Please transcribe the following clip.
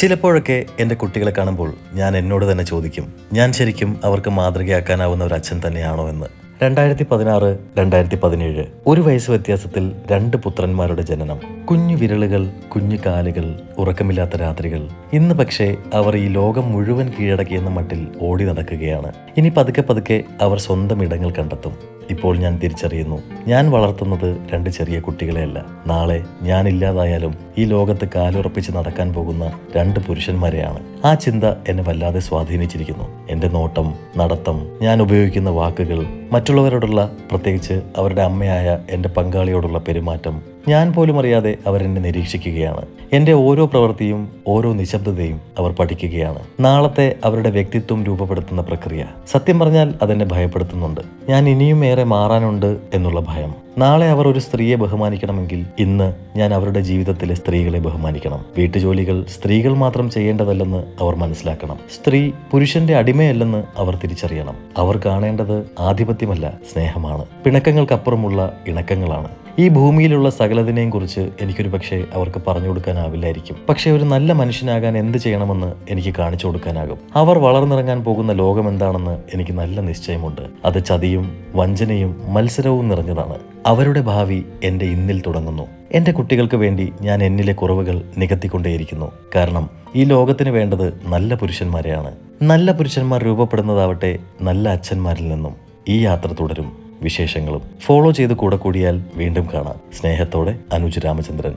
ചിലപ്പോഴൊക്കെ എൻ്റെ കുട്ടികളെ കാണുമ്പോൾ ഞാൻ എന്നോട് തന്നെ ചോദിക്കും, ഞാൻ ശരിക്കും അവർക്ക് മാതൃകയാക്കാനാവുന്ന ഒരു അച്ഛൻ തന്നെയാണോ എന്ന്. 2016, 2017 ഒരു വയസ്സ് വ്യത്യാസത്തിൽ 2 പുത്രന്മാരുടെ ജനനം, കുഞ്ഞു വിരലുകൾ, കുഞ്ഞു കാലുകൾ, ഉറക്കമില്ലാത്ത രാത്രികൾ. ഇന്ന് പക്ഷേ അവർ ഈ ലോകം മുഴുവൻ കീഴടക്കിയെന്ന മട്ടിൽ ഓടി നടക്കുകയാണ്. ഇനി പതുക്കെ പതുക്കെ അവർ സ്വന്തം ഇടങ്ങൾ കണ്ടെത്തും. ഇപ്പോൾ ഞാൻ തിരിച്ചറിയുന്നു, ഞാൻ വളർത്തുന്നത് 2 ചെറിയ കുട്ടികളെയല്ല, നാളെ ഞാൻ ഇല്ലാതായാലും ഈ ലോകത്ത് കാലുറപ്പിച്ച് നടക്കാൻ പോകുന്ന 2 പുരുഷന്മാരെയാണ്. ആ ചിന്ത എന്നെ വല്ലാതെ സ്വാധീനിച്ചിരിക്കുന്നു. എൻ്റെ നോട്ടം, നടത്തം, ഞാൻ ഉപയോഗിക്കുന്ന വാക്കുകൾ, മറ്റുള്ളവരോടുള്ള, പ്രത്യേകിച്ച് അവരുടെ അമ്മയായ എൻ്റെ പങ്കാളിയോടുള്ള പെരുമാറ്റം, ഞാൻ പോലും അറിയാതെ അവരെന്നെ നിരീക്ഷിക്കുകയാണ്. എൻ്റെ ഓരോ പ്രവൃത്തിയും, ഓരോ നിശബ്ദതയും അവർ പഠിക്കുകയാണ്. നാളത്തെ അവരുടെ വ്യക്തിത്വം രൂപപ്പെടുത്തുന്ന പ്രക്രിയ. സത്യം പറഞ്ഞാൽ അതെന്നെ ഭയപ്പെടുത്തുന്നുണ്ട്. ഞാൻ ഇനിയും ഏറെ മാറാനുണ്ട് എന്നുള്ള ഭയം. നാളെ അവർ ഒരു സ്ത്രീയെ ബഹുമാനിക്കണമെങ്കിൽ ഇന്ന് ഞാൻ അവരുടെ ജീവിതത്തിലെ സ്ത്രീകളെ ബഹുമാനിക്കണം. വീട്ടുജോലികൾ സ്ത്രീകൾ മാത്രം ചെയ്യേണ്ടതല്ലെന്ന് അവർ മനസ്സിലാക്കണം. സ്ത്രീ പുരുഷന്റെ അടിമയല്ലെന്ന് അവർ തിരിച്ചറിയണം. അവർ കാണേണ്ടത് ആധിപത്യമല്ല, സ്നേഹമാണ്. പിണക്കങ്ങൾക്കപ്പുറമുള്ള ഇണക്കങ്ങളാണ്. ഈ ഭൂമിയിലുള്ള സകലതിനെയും കുറിച്ച് എനിക്കൊരു പക്ഷേ അവർക്ക് പറഞ്ഞു കൊടുക്കാനാവില്ലായിരിക്കും. പക്ഷെ ഒരു നല്ല മനുഷ്യനാകാൻ എന്ത് ചെയ്യണമെന്ന് എനിക്ക് കാണിച്ചു കൊടുക്കാനാകും. അവർ വളർന്നിറങ്ങാൻ പോകുന്ന ലോകം എന്താണെന്ന് എനിക്ക് നല്ല നിശ്ചയമുണ്ട്. അത് ചതിയും വഞ്ചനയും മത്സരവും നിറഞ്ഞതാണ്. അവരുടെ ഭാവി എൻ്റെ ഇന്നിൽ തുടങ്ങുന്നു. എൻ്റെ കുട്ടികൾക്ക് വേണ്ടി ഞാൻ എന്നിലെ കുറവുകൾ നികത്തിക്കൊണ്ടേയിരിക്കുന്നു. കാരണം ഈ ലോകത്തിന് വേണ്ടത് നല്ല പുരുഷന്മാരെയാണ്. നല്ല പുരുഷന്മാർ രൂപപ്പെടുന്നതാവട്ടെ നല്ല അച്ഛന്മാരിൽ നിന്നും. ഈ യാത്ര തുടരും. വിശേഷങ്ങളും ഫോളോ ചെയ്ത് കൂടെ കൂടിയാൽ വീണ്ടും കാണാം. സ്നേഹത്തോടെ, അനുജ് രാമചന്ദ്രൻ.